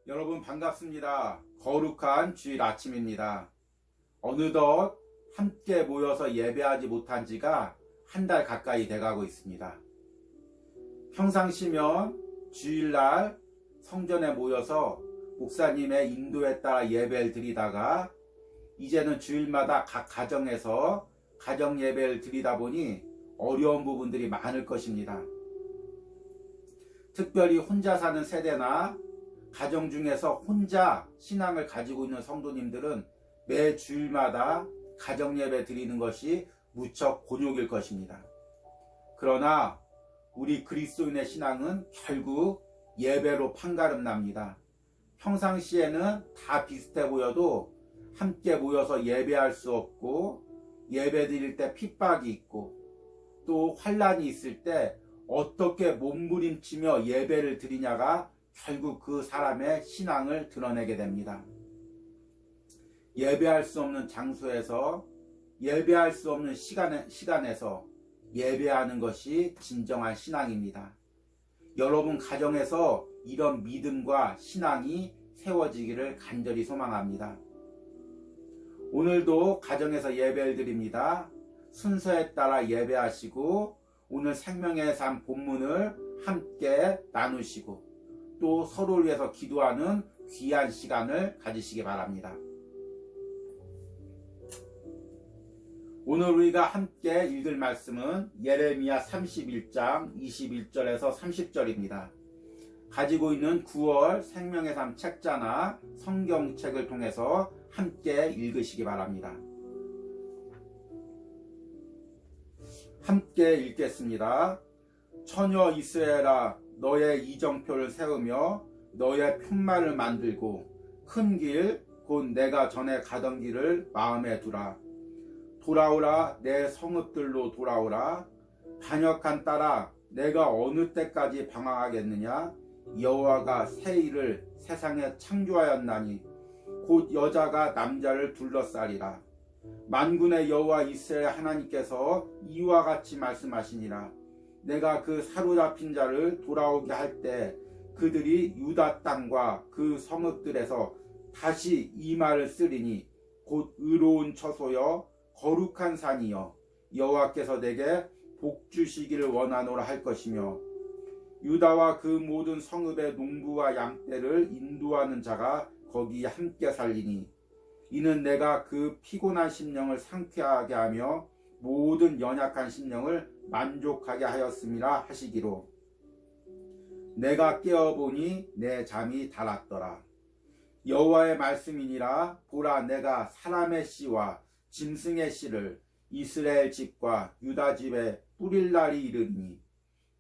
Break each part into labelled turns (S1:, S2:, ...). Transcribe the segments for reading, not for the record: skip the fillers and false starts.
S1: 여러분 반갑습니다. 거룩한 주일 아침입니다. 어느덧 함께 모여서 예배하지 못한 지가 한 달 가까이 돼가고 있습니다. 평상시면 주일날 성전에 모여서 목사님의 인도에 따라 예배를 드리다가 이제는 주일마다 각 가정에서 가정 예배를 드리다 보니 어려운 부분들이 많을 것입니다. 특별히 혼자 사는 세대나 가정 중에서 혼자 신앙을 가지고 있는 성도님들은 매 주일마다 가정 예배 드리는 것이 무척 곤욕일 것입니다. 그러나 우리 그리스도인의 신앙은 결국 예배로 판가름 납니다. 평상시에는 다 비슷해 보여도 함께 모여서 예배할 수 없고 예배 드릴 때 핍박이 있고 또 환난이 있을 때 어떻게 몸부림치며 예배를 드리냐가 결국 그 사람의 신앙을 드러내게 됩니다. 예배할 수 없는 장소에서 예배할 수 없는 시간에서 예배하는 것이 진정한 신앙입니다. 여러분 가정에서 이런 믿음과 신앙이 세워지기를 간절히 소망합니다. 오늘도 가정에서 예배를 드립니다. 순서에 따라 예배하시고 오늘 생명의 삶 본문을 함께 나누시고 또 서로를 위해서 기도하는 귀한 시간을 가지시기 바랍니다. 오늘 우리가 함께 읽을 말씀은 예레미야 31장 21절에서 30절입니다. 가지고 있는 9월 생명의 삶 책자나 성경책을 통해서 함께 읽으시기 바랍니다. 함께 읽겠습니다. 처녀 이스라엘아, 너의 이정표를 세우며 너의 편말을 만들고 큰 길, 곧 내가 전에 가던 길을 마음에 두라. 돌아오라, 내 성읍들로 돌아오라. 반역한 딸아, 내가 어느 때까지 방황하겠느냐? 여호와가 새 일을 세상에 창조하였나니 곧 여자가 남자를 둘러싸리라. 만군의 여호와 이스라엘 하나님께서 이와 같이 말씀하시니라. 내가 그 사로잡힌 자를 돌아오게 할 때 그들이 유다 땅과 그 성읍들에서 다시 이 말을 쓰리니 곧 의로운 처소여 거룩한 산이여 여호와께서 내게 복 주시기를 원하노라 할 것이며 유다와 그 모든 성읍의 농부와 양떼를 인도하는 자가 거기 함께 살리니 이는 내가 그 피곤한 심령을 상쾌하게 하며 모든 연약한 심령을 만족하게 하였음이라 하시기로 내가 깨어보니 내 잠이 달았더라. 여호와의 말씀이니라. 보라, 내가 사람의 씨와 짐승의 씨를 이스라엘 집과 유다 집에 뿌릴 날이 이르니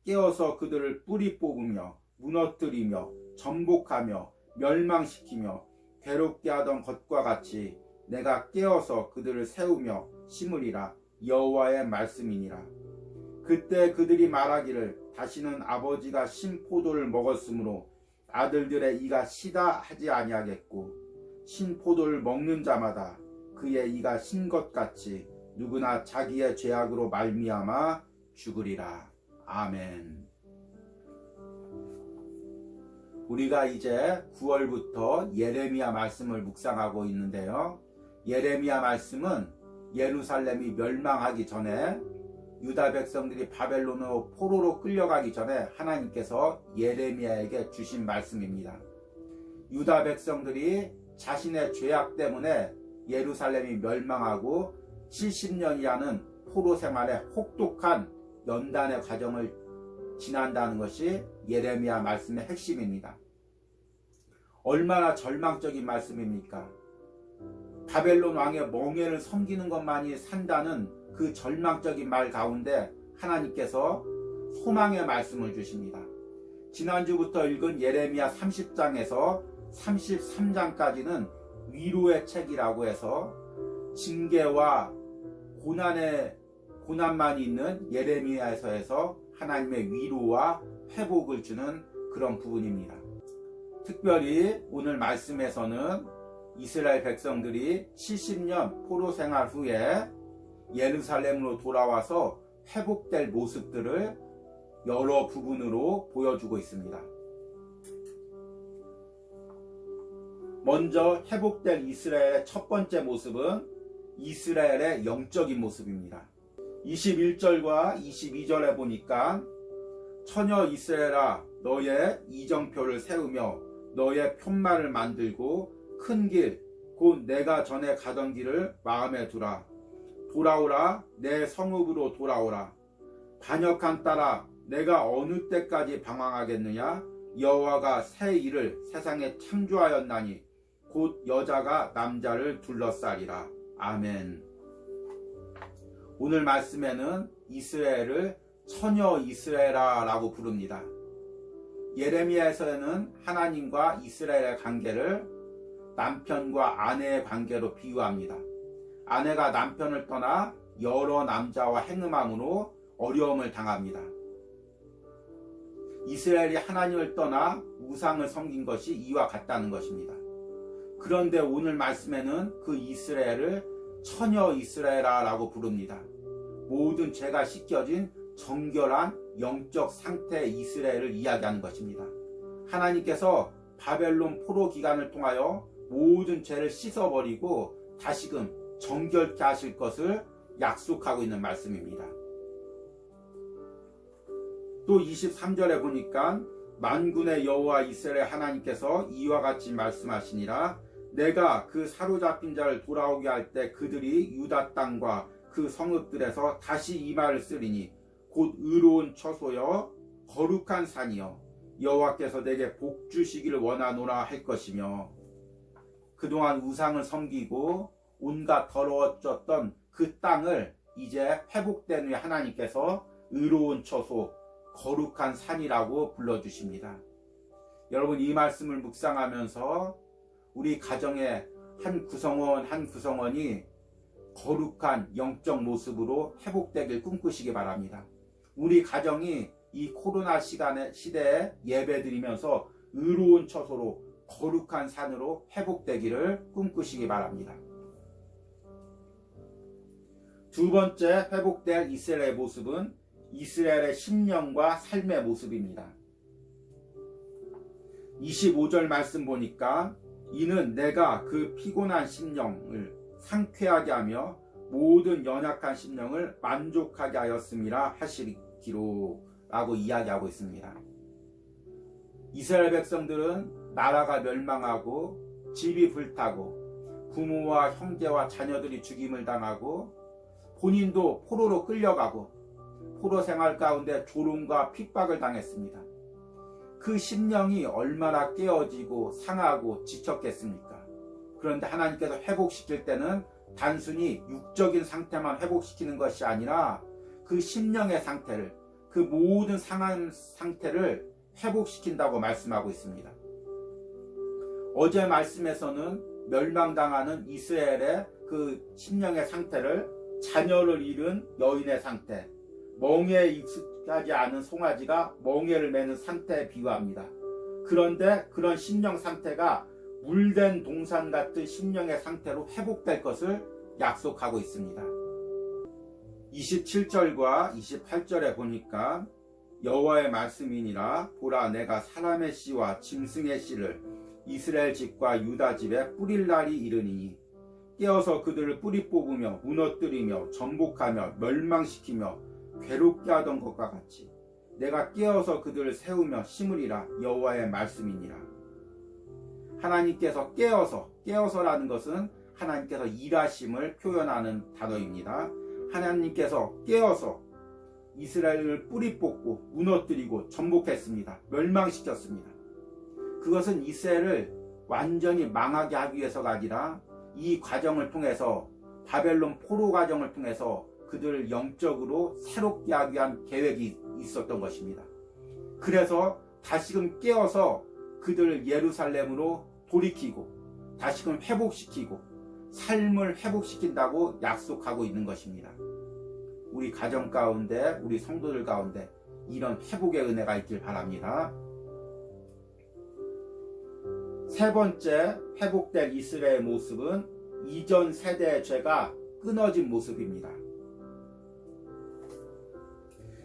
S1: 깨어서 그들을 뿌리 뽑으며 무너뜨리며 전복하며 멸망시키며 괴롭게 하던 것과 같이 내가 깨어서 그들을 세우며 심으리라. 여호와의 말씀이니라. 그때 그들이 말하기를 다시는 아버지가 신 포도를 먹었으므로 아들들의 이가 시다 하지 아니하겠고 신 포도를 먹는 자마다 그의 이가 신 것 같이 누구나 자기의 죄악으로 말미암아 죽으리라. 아멘. 우리가 이제 9월부터 예레미야 말씀을 묵상하고 있는데요. 예레미야 말씀은 예루살렘이 멸망하기 전에 유다 백성들이 바벨론으로 포로로 끌려가기 전에 하나님께서 예레미야에게 주신 말씀입니다. 유다 백성들이 자신의 죄악 때문에 예루살렘이 멸망하고 70년이라는 포로 생활의 혹독한 연단의 과정을 지난다는 것이 예레미야 말씀의 핵심입니다. 얼마나 절망적인 말씀입니까? 바벨론 왕의 멍에를 섬기는 것만이 산다는 그 절망적인 말 가운데 하나님께서 소망의 말씀을 주십니다. 지난주부터 읽은 예레미야 30장에서 33장까지는 위로의 책이라고 해서 징계와 고난만 있는 예레미야에서 하나님의 위로와 회복을 주는 그런 부분입니다. 특별히 오늘 말씀에서는 이스라엘 백성들이 70년 포로 생활 후에 예루살렘으로 돌아와서 회복될 모습들을 여러 부분으로 보여주고 있습니다. 먼저 회복될 이스라엘의 첫 번째 모습은 이스라엘의 영적인 모습입니다. 21절과 22절에 보니까 처녀 이스라엘아 너의 이정표를 세우며 너의 편말을 만들고 큰 길 곧 내가 전에 가던 길을 마음에 두라. 돌아오라 내 성읍으로 돌아오라. 반역한 딸아 내가 어느 때까지 방황하겠느냐. 여호와가 새 일을 세상에 창조하였나니 곧 여자가 남자를 둘러싸리라. 아멘. 오늘 말씀에는 이스라엘을 처녀 이스라엘아 라고 부릅니다. 예레미야에서는 하나님과 이스라엘의 관계를 남편과 아내의 관계로 비유합니다. 아내가 남편을 떠나 여러 남자와 행음함으로 어려움을 당합니다. 이스라엘이 하나님을 떠나 우상을 섬긴 것이 이와 같다는 것입니다. 그런데 오늘 말씀에는 그 이스라엘을 처녀 이스라엘아 라고 부릅니다. 모든 죄가 씻겨진 정결한 영적 상태의 이스라엘을 이야기하는 것입니다. 하나님께서 바벨론 포로 기간을 통하여 모든 죄를 씻어버리고 다시금 정결케 하실 것을 약속하고 있는 말씀입니다. 또 23절에 보니까 만군의 여호와 이스라엘 하나님께서 이와 같이 말씀하시니라. 내가 그 사로잡힌 자를 돌아오게 할 때 그들이 유다 땅과 그 성읍들에서 다시 이 말을 쓰리니 곧 의로운 처소여 거룩한 산이여 여호와께서 내게 복 주시기를 원하노라 할 것이며, 그동안 우상을 섬기고 온갖 더러워졌던 그 땅을 이제 회복된 후에 하나님께서 의로운 처소 거룩한 산이라고 불러주십니다. 여러분, 이 말씀을 묵상하면서 우리 가정의 한 구성원이 거룩한 영적 모습으로 회복되길 꿈꾸시기 바랍니다. 우리 가정이 이 코로나 시대에 예배드리면서 의로운 처소로 거룩한 산으로 회복되기를 꿈꾸시기 바랍니다. 두 번째 회복될 이스라엘의 모습은 이스라엘의 심령과 삶의 모습입니다. 25절 말씀 보니까 이는 내가 그 피곤한 심령을 상쾌하게 하며 모든 연약한 심령을 만족하게 하였음이라 하시기로 라고 이야기하고 있습니다. 이스라엘 백성들은 나라가 멸망하고 집이 불타고 부모와 형제와 자녀들이 죽임을 당하고 본인도 포로로 끌려가고 포로 생활 가운데 조롱과 핍박을 당했습니다. 그 심령이 얼마나 깨어지고 상하고 지쳤겠습니까? 그런데 하나님께서 회복시킬 때는 단순히 육적인 상태만 회복시키는 것이 아니라 그 심령의 상태를, 그 모든 상한 상태를 회복시킨다고 말씀하고 있습니다. 어제 말씀에서는 멸망당하는 이스라엘의 그 심령의 상태를 자녀를 잃은 여인의 상태, 멍에에 익숙하지 않은 송아지가 멍에를 매는 상태에 비유합니다. 그런데 그런 심령 상태가 물된 동산 같은 심령의 상태로 회복될 것을 약속하고 있습니다. 27절과 28절에 보니까 여호와의 말씀이니라. 보라, 내가 사람의 씨와 짐승의 씨를 이스라엘 집과 유다 집에 뿌릴 날이 이르니니 깨어서 그들을 뿌리 뽑으며 무너뜨리며 전복하며 멸망시키며 괴롭게 하던 것과 같이 내가 깨어서 그들을 세우며 심으리라. 여호와의 말씀이니라. 하나님께서 깨어서라는 것은 하나님께서 일하심을 표현하는 단어입니다. 하나님께서 깨어서 이스라엘을 뿌리 뽑고 무너뜨리고 전복했습니다. 멸망시켰습니다. 그것은 이스라엘을 완전히 망하게 하기 위해서가 아니라 이 과정을 통해서, 바벨론 포로 과정을 통해서 그들을 영적으로 새롭게 하기 위한 계획이 있었던 것입니다. 그래서 다시금 깨어서 그들을 예루살렘으로 돌이키고 다시금 회복시키고 삶을 회복시킨다고 약속하고 있는 것입니다. 우리 가정 가운데, 우리 성도들 가운데 이런 회복의 은혜가 있길 바랍니다. 세 번째 회복될 이스라엘의 모습은 이전 세대의 죄가 끊어진 모습입니다.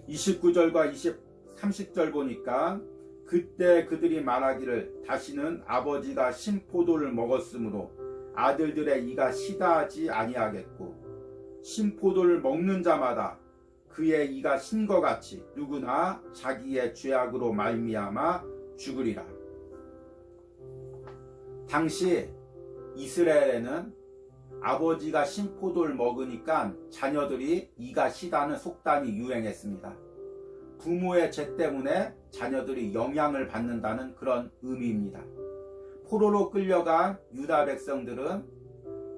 S1: 29절과 30절 보니까 그때 그들이 말하기를 다시는 아버지가 신포도를 먹었으므로 아들들의 이가 시다하지 아니하겠고 신포도를 먹는 자마다 그의 이가 신 것 같이 누구나 자기의 죄악으로 말미암아 죽으리라. 당시 이스라엘에는 아버지가 신포도를 먹으니까 자녀들이 이가 시다는 속담이 유행했습니다. 부모의 죄 때문에 자녀들이 영향을 받는다는 그런 의미입니다. 포로로 끌려간 유다 백성들은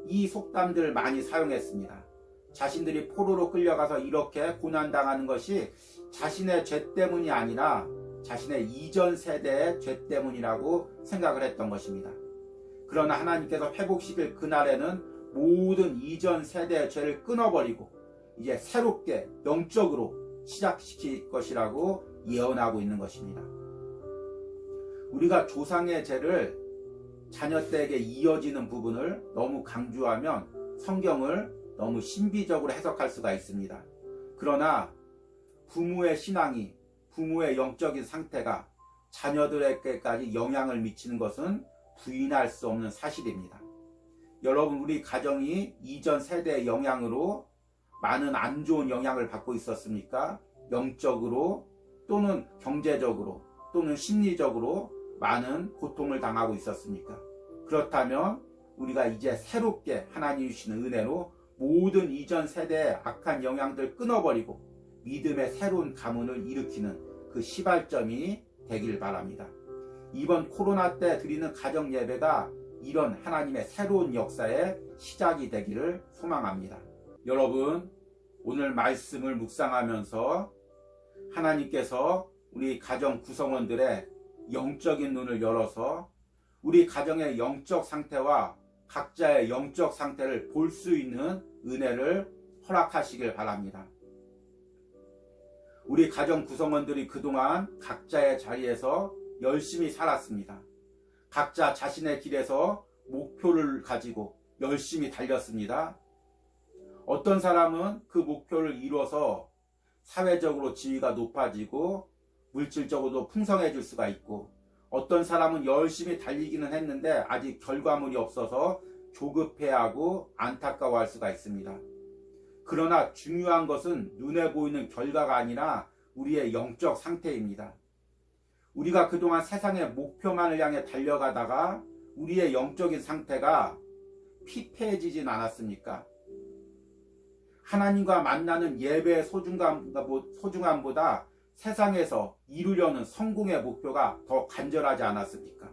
S1: 이 속담들을 많이 사용했습니다. 자신들이 포로로 끌려가서 이렇게 고난당하는 것이 자신의 죄 때문이 아니라 자신의 이전 세대의 죄 때문이라고 생각을 했던 것입니다. 그러나 하나님께서 회복시킬 그날에는 모든 이전 세대의 죄를 끊어버리고 이제 새롭게 영적으로 시작시킬 것이라고 예언하고 있는 것입니다. 우리가 조상의 죄를 자녀 때에게 이어지는 부분을 너무 강조하면 성경을 너무 신비적으로 해석할 수가 있습니다. 그러나 부모의 신앙이, 부모의 영적인 상태가 자녀들에게까지 영향을 미치는 것은 부인할 수 없는 사실입니다. 여러분, 우리 가정이 이전 세대의 영향으로 많은 안 좋은 영향을 받고 있었습니까? 영적으로 또는 경제적으로 또는 심리적으로 많은 고통을 당하고 있었습니까? 그렇다면 우리가 이제 새롭게 하나님이 주시는 은혜로 모든 이전 세대의 악한 영향들 끊어버리고 믿음의 새로운 가문을 일으키는 그 시발점이 되길 바랍니다. 이번 코로나 때 드리는 가정 예배가 이런 하나님의 새로운 역사의 시작이 되기를 소망합니다. 여러분, 오늘 말씀을 묵상하면서 하나님께서 우리 가정 구성원들의 영적인 눈을 열어서 우리 가정의 영적 상태와 각자의 영적 상태를 볼 수 있는 은혜를 허락하시길 바랍니다. 우리 가정 구성원들이 그동안 각자의 자리에서 열심히 살았습니다. 각자 자신의 길에서 목표를 가지고 열심히 달렸습니다. 어떤 사람은 그 목표를 이뤄서 사회적으로 지위가 높아지고 물질적으로도 풍성해질 수가 있고, 어떤 사람은 열심히 달리기는 했는데 아직 결과물이 없어서 조급해하고 안타까워할 수가 있습니다. 그러나 중요한 것은 눈에 보이는 결과가 아니라 우리의 영적 상태입니다. 우리가 그동안 세상의 목표만을 향해 달려가다가 우리의 영적인 상태가 피폐해지진 않았습니까? 하나님과 만나는 예배의 소중함보다 세상에서 이루려는 성공의 목표가 더 간절하지 않았습니까?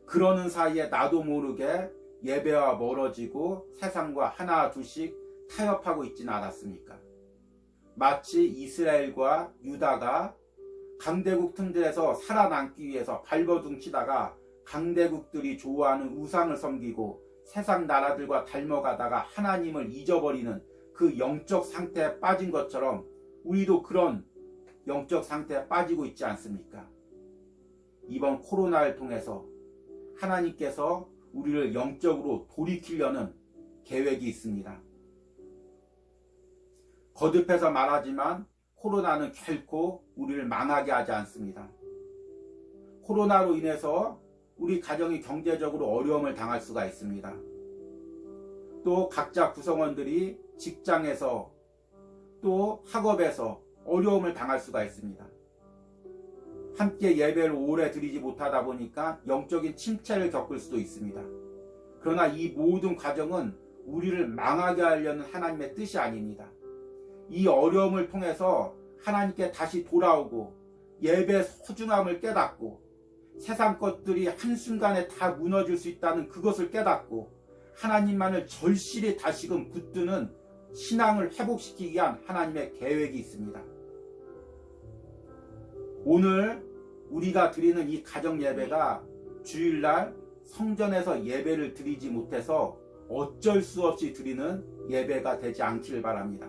S1: 그러는 사이에 나도 모르게 예배와 멀어지고 세상과 하나 둘씩 타협하고 있지는 않았습니까? 마치 이스라엘과 유다가 강대국 틈들에서 살아남기 위해서 발버둥 치다가 강대국들이 좋아하는 우상을 섬기고 세상 나라들과 닮아가다가 하나님을 잊어버리는 그 영적 상태에 빠진 것처럼 우리도 그런 영적 상태에 빠지고 있지 않습니까? 이번 코로나를 통해서 하나님께서 우리를 영적으로 돌이키려는 계획이 있습니다. 거듭해서 말하지만 코로나는 결코 우리를 망하게 하지 않습니다. 코로나로 인해서 우리 가정이 경제적으로 어려움을 당할 수가 있습니다. 또 각자 구성원들이 직장에서 또 학업에서 어려움을 당할 수가 있습니다. 함께 예배를 오래 드리지 못하다 보니까 영적인 침체를 겪을 수도 있습니다. 그러나 이 모든 과정은 우리를 망하게 하려는 하나님의 뜻이 아닙니다. 이 어려움을 통해서 하나님께 다시 돌아오고 예배의 소중함을 깨닫고 세상 것들이 한순간에 다 무너질 수 있다는 그것을 깨닫고 하나님만을 절실히 다시금 붙드는 신앙을 회복시키기 위한 하나님의 계획이 있습니다. 오늘 우리가 드리는 이 가정 예배가 주일날 성전에서 예배를 드리지 못해서 어쩔 수 없이 드리는 예배가 되지 않기를 바랍니다.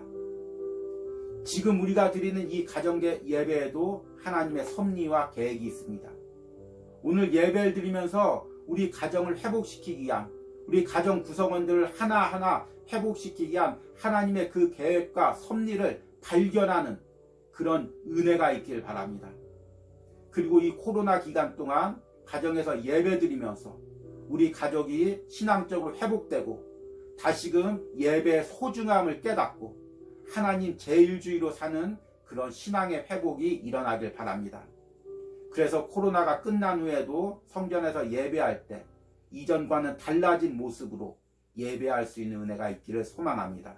S1: 지금 우리가 드리는 이 가정 예배에도 하나님의 섭리와 계획이 있습니다. 오늘 예배를 드리면서 우리 가정을 회복시키기 위한, 우리 가정 구성원들을 하나하나 회복시키기 위한 하나님의 그 계획과 섭리를 발견하는 그런 은혜가 있길 바랍니다. 그리고 이 코로나 기간 동안 가정에서 예배드리면서 우리 가족이 신앙적으로 회복되고 다시금 예배의 소중함을 깨닫고 하나님 제일주의로 사는 그런 신앙의 회복이 일어나길 바랍니다. 그래서 코로나가 끝난 후에도 성전에서 예배할 때 이전과는 달라진 모습으로 예배할 수 있는 은혜가 있기를 소망합니다.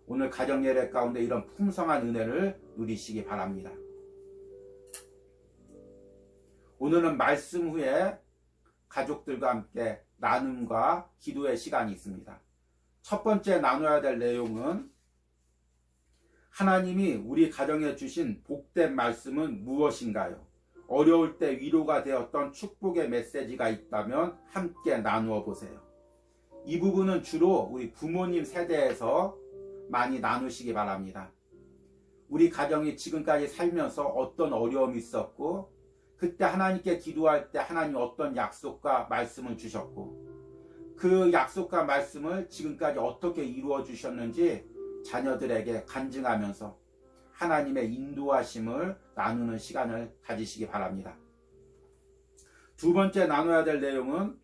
S1: 오늘 가정예배 가운데 이런 풍성한 은혜를 누리시기 바랍니다. 오늘은 말씀 후에 가족들과 함께 나눔과 기도의 시간이 있습니다. 첫 번째 나눠야 될 내용은 하나님이 우리 가정에 주신 복된 말씀은 무엇인가요? 어려울 때 위로가 되었던 축복의 메시지가 있다면 함께 나누어 보세요. 이 부분은 주로 우리 부모님 세대에서 많이 나누시기 바랍니다. 우리 가정이 지금까지 살면서 어떤 어려움이 있었고 그때 하나님께 기도할 때 하나님 어떤 약속과 말씀을 주셨고 그 약속과 말씀을 지금까지 어떻게 이루어 주셨는지 자녀들에게 간증하면서 하나님의 인도하심을 나누는 시간을 가지시기 바랍니다. 두 번째 나눠야 될 내용은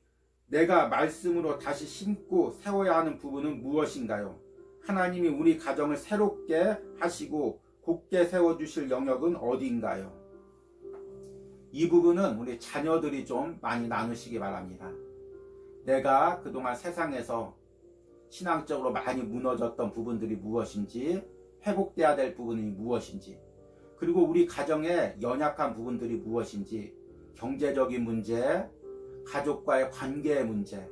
S1: 내가 말씀으로 다시 심고 세워야 하는 부분은 무엇인가요? 하나님이 우리 가정을 새롭게 하시고 굳게 세워주실 영역은 어디인가요? 이 부분은 우리 자녀들이 좀 많이 나누시기 바랍니다. 내가 그동안 세상에서 신앙적으로 많이 무너졌던 부분들이 무엇인지, 회복돼야 될 부분이 무엇인지, 그리고 우리 가정의 연약한 부분들이 무엇인지, 경제적인 문제, 가족과의 관계의 문제,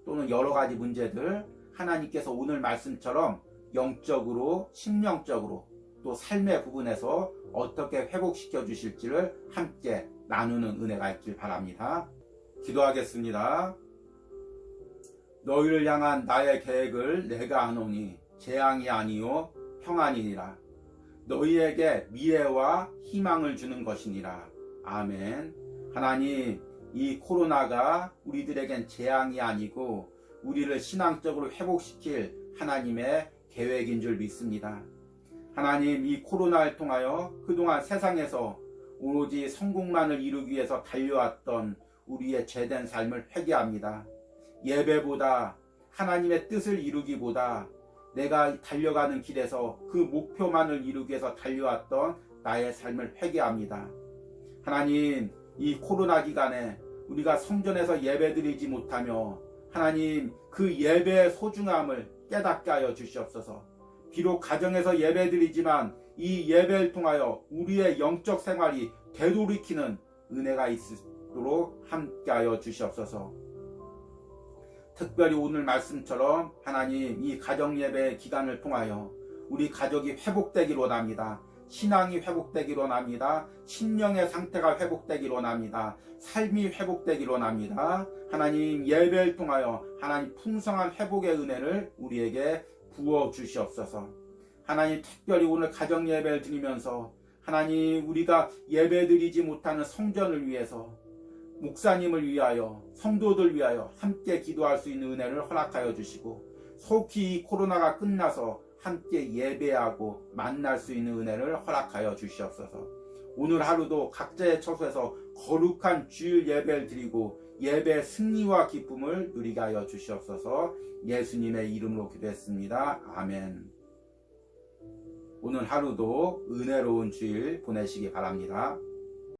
S1: 또는 여러 가지 문제들 하나님께서 오늘 말씀처럼 영적으로, 심령적으로 또 삶의 부분에서 어떻게 회복시켜 주실지를 함께 나누는 은혜가 있길 바랍니다. 기도하겠습니다. 너희를 향한 나의 계획을 내가 아노니 재앙이 아니요 평안이니라. 너희에게 미래와 희망을 주는 것이니라. 아멘. 하나님, 이 코로나가 우리들에겐 재앙이 아니고 우리를 신앙적으로 회복시킬 하나님의 계획인 줄 믿습니다. 하나님, 이 코로나를 통하여 그동안 세상에서 오로지 성공만을 이루기 위해서 달려왔던 우리의 죄된 삶을 회개합니다. 예배보다 하나님의 뜻을 이루기보다 내가 달려가는 길에서 그 목표만을 이루기 위해서 달려왔던 나의 삶을 회개합니다. 하나님, 이 코로나 기간에 우리가 성전에서 예배드리지 못하며 하나님 그 예배의 소중함을 깨닫게 하여 주시옵소서. 비록 가정에서 예배드리지만 이 예배를 통하여 우리의 영적 생활이 되돌이키는 은혜가 있도록 함께하여 주시옵소서. 특별히 오늘 말씀처럼 하나님 이 가정예배 기간을 통하여 우리 가족이 회복되기를 원합니다. 신앙이 회복되기를 원합니다. 심령의 상태가 회복되기를 원합니다. 삶이 회복되기를 원합니다. 하나님 예배를 통하여 하나님 풍성한 회복의 은혜를 우리에게 부어 주시옵소서. 하나님 특별히 오늘 가정예배를 드리면서 하나님 우리가 예배드리지 못하는 성전을 위해서 목사님을 위하여 성도들 위하여 함께 기도할 수 있는 은혜를 허락하여 주시고 속히 이 코로나가 끝나서 함께 예배하고 만날 수 있는 은혜를 허락하여 주시옵소서. 오늘 하루도 각자의 처소에서 거룩한 주일 예배를 드리고 예배 승리와 기쁨을 누리게 하여 주시옵소서. 예수님의 이름으로 기도했습니다. 아멘. 오늘 하루도 은혜로운 주일 보내시기 바랍니다.